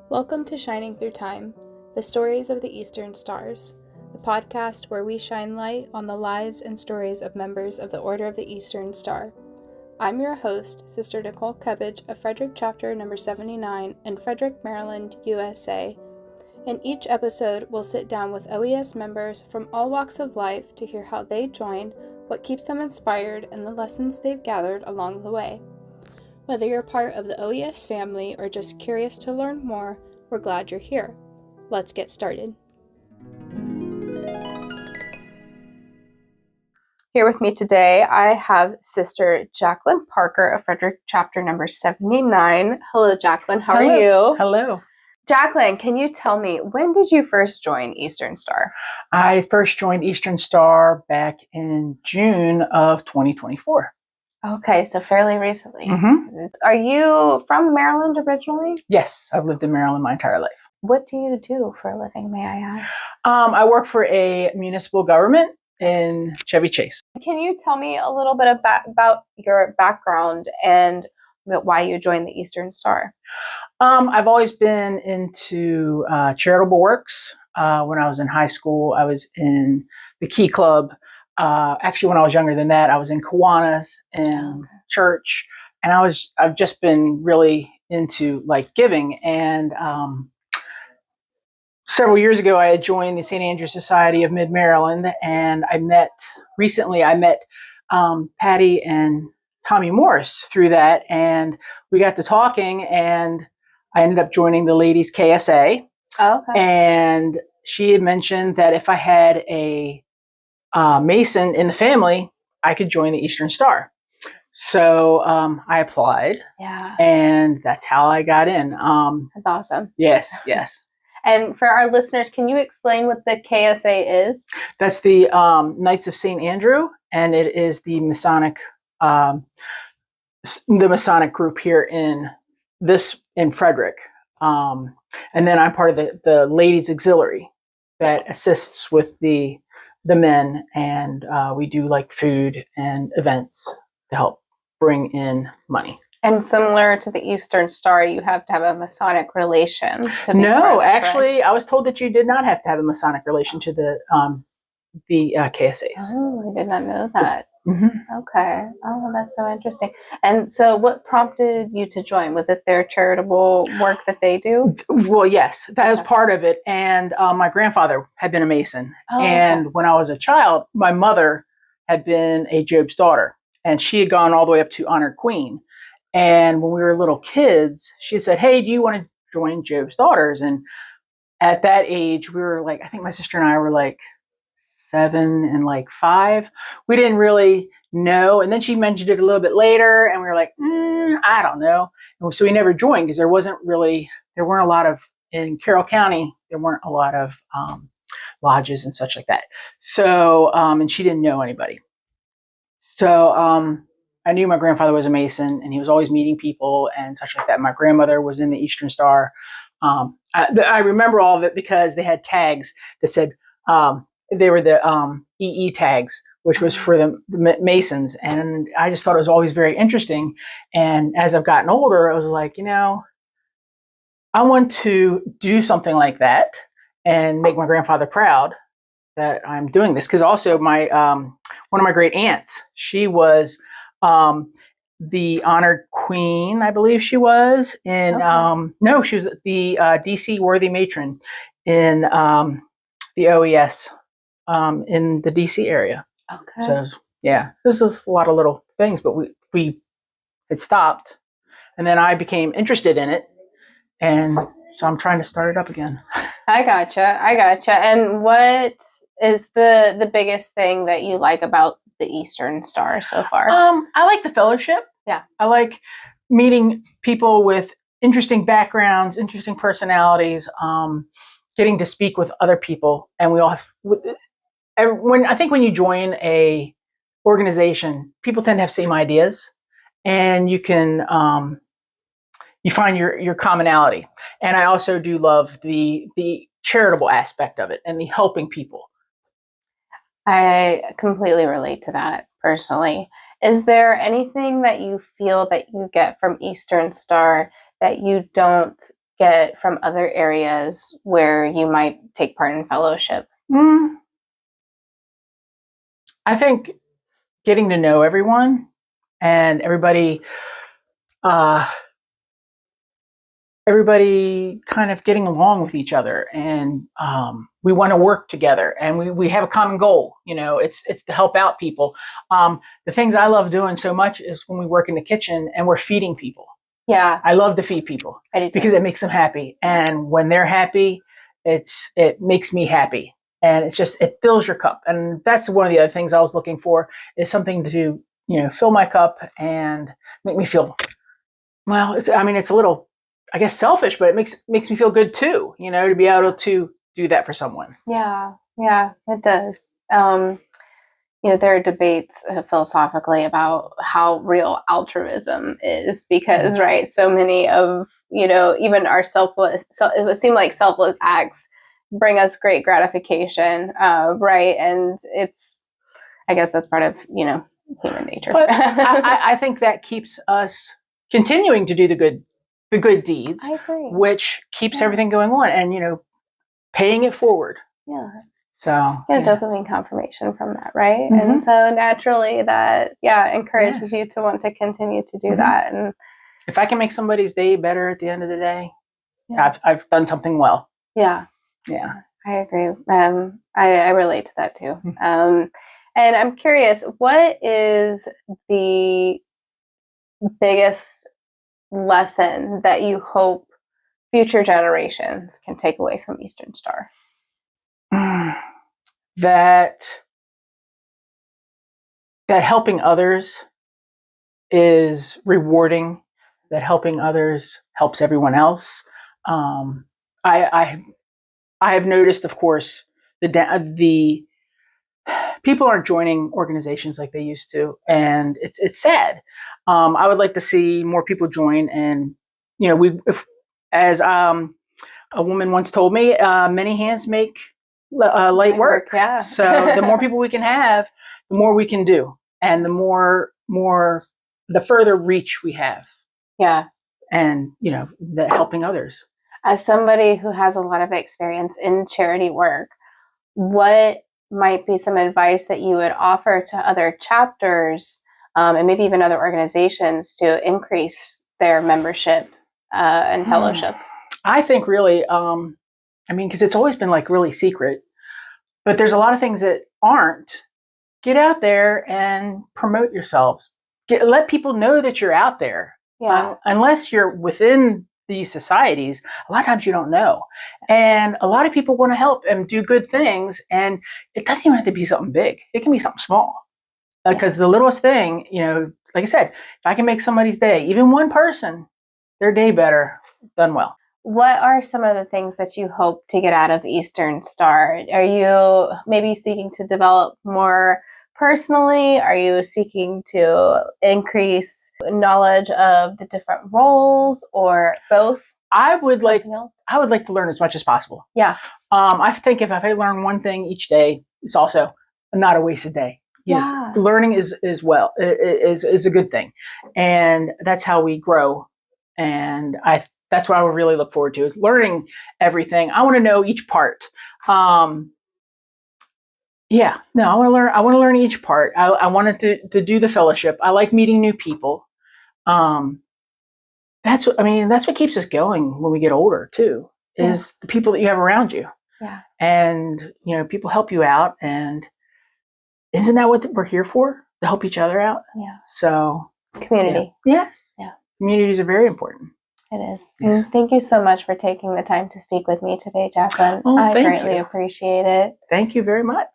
Welcome to Shining Through Time, the stories of the Eastern Stars, the podcast where we shine light on the lives and stories of members of the Order of the Eastern Star. I'm your host, Sister Nicole Cubbage of Frederick Chapter number 79 in Frederick, Maryland, USA. In each episode, we'll sit down with OES members from all walks of life to hear how they join, what keeps them inspired, and the lessons they've gathered along the way. Whether you're part of the OES family or just curious to learn more, we're glad you're here. Let's get started. Here with me today, I have Sister Jacqueline Parker of Frederick Chapter number 79. Hello, Jacqueline. How are you? Hello. Jacqueline, can you tell me, when did you first join Eastern Star? I first joined Eastern Star back in June of 2024. Okay, so fairly recently. Mm-hmm. Are you from Maryland originally? Yes, I've lived in Maryland my entire life. What do you do for a living, may I ask? I work for a municipal government in Chevy Chase. Can you tell me a little bit about your background and why you joined the Eastern Star? I've always been into charitable works. When I was in high school, I was in the Key Club. Actually, when I was younger than that, I was in Kiwanis and church, and I've just been really into like giving. And several years ago, I had joined the St. Andrew Society of Mid Maryland, and I met Patty and Tommy Morris through that, and we got to talking, and I ended up joining the ladies KSA. Oh, okay. And she had mentioned that if I had a Mason in the family, I could join the Eastern Star. So I applied. Yeah. And that's how I got in. That's awesome. Yes. And for our listeners, can you explain what the KSA is? That's the Knights of St. Andrew, and it is the Masonic group here in Frederick. And then I'm part of the Ladies Auxiliary that assists with the men, and we do like food and events to help bring in money. And similar to the Eastern Star, you have to have a Masonic relation to be No, actually, I was told that you did not have to have a Masonic relation to the KSAs. Oh, I did not know that. Mm-hmm. Okay. Oh, that's so interesting. And so what prompted you to join? Was it their charitable work that they do? Well, yes, that was part of it. And my grandfather had been a Mason. Oh, and when I was a child, my mother had been a Job's daughter, and she had gone all the way up to Honored Queen. And when we were little kids, she said, "Hey, do you want to join Job's Daughters?" And at that age, we were like, I think my sister and I were like 7 and like 5. We didn't really know. And then she mentioned it a little bit later, and we were like, I don't know. And so we never joined because there weren't a lot of, in Carroll County, there weren't a lot of lodges and such like that. So, and she didn't know anybody. So I knew my grandfather was a Mason, and he was always meeting people and such like that. My grandmother was in the Eastern Star. I remember all of it because they had tags that said, they were the EE tags, which was for the Masons. And I just thought it was always very interesting. And as I've gotten older, I was like, I want to do something like that and make my grandfather proud that I'm doing this. Because also my one of my great aunts, she was the Honored Queen, I believe she was. In no, she was the DC Worthy Matron in the OES in the DC area. Okay. So yeah, there's just a lot of little things, but we had stopped, and then I became interested in it, and so I'm trying to start it up again. I gotcha. And what is the biggest thing that you like about the Eastern Star so far? I like the fellowship. Yeah. I like meeting people with interesting backgrounds, interesting personalities, getting to speak with other people, and we all have. When you join a organization, people tend to have same ideas, and you can you find your commonality. And I also do love the charitable aspect of it and the helping people. I completely relate to that personally. Is there anything that you feel that you get from Eastern Star that you don't get from other areas where you might take part in fellowship? I think getting to know everyone and everybody kind of getting along with each other, and we want to work together, and we have a common goal. It's to help out people. The things I love doing so much is when we work in the kitchen and we're feeding people. Yeah, I love to feed people because it makes them happy, and when they're happy, it makes me happy, and it fills your cup. And that's one of the other things I was looking for, is something to fill my cup and make me feel well. It's a little, I guess, selfish, but it makes me feel good too, to be able to do that for someone. Yeah, it does. There are debates philosophically about how real altruism is, because, right, so many of, even our it would seem like selfless acts bring us great gratification, right? And I guess that's part of, human nature. But I think that keeps us continuing to do the good deeds, I agree. which keeps everything going on, and paying it forward. Yeah. So dopamine confirmation from that, right? Mm-hmm. And so naturally that encourages you to want to continue to do that. And if I can make somebody's day better at the end of the day, I've done something well. Yeah. I agree. I relate to that too. And I'm curious, what is the biggest lesson that you hope future generations can take away from Eastern Star? That helping others is rewarding. That helping others helps everyone else. I have noticed, of course, the people aren't joining organizations like they used to, and it's sad. I would like to see more people join, and as a woman once told me, many hands make light work. Yeah. So the more people we can have, the more we can do, and the further reach we have. Yeah. And the helping others. As somebody who has a lot of experience in charity work, what might be some advice that you would offer to other chapters, and maybe even other organizations, to increase their membership and fellowship? I think really, because it's always been like really secret, but there's a lot of things that aren't. Get out there and promote yourselves. Let people know that you're out there. Yeah. Unless you're within these societies, a lot of times you don't know. And a lot of people want to help and do good things. And it doesn't even have to be something big. It can be something small. Because the littlest thing, like I said, if I can make somebody's day, even one person, their day better, done well. What are some of the things that you hope to get out of Eastern Star? Are you maybe seeking to develop more personally? Are you seeking to increase knowledge of the different roles, or both? I would like to learn as much as possible. Yeah. I think if I learn one thing each day, it's also not a wasted day. Yeah. Learning is a good thing, and that's how we grow. And that's what I would really look forward to, is learning everything. I want to know each part. I want to learn each part. I wanted to do the fellowship. I like meeting new people. That's what keeps us going when we get older too, is the people that you have around you. Yeah. And, people help you out, and isn't that what we're here for? To help each other out? Yeah. So. Community. Yeah. Yes. Yeah. Communities are very important. It is. Yes. And thank you so much for taking the time to speak with me today, Jacqueline. I greatly appreciate it. Thank you very much.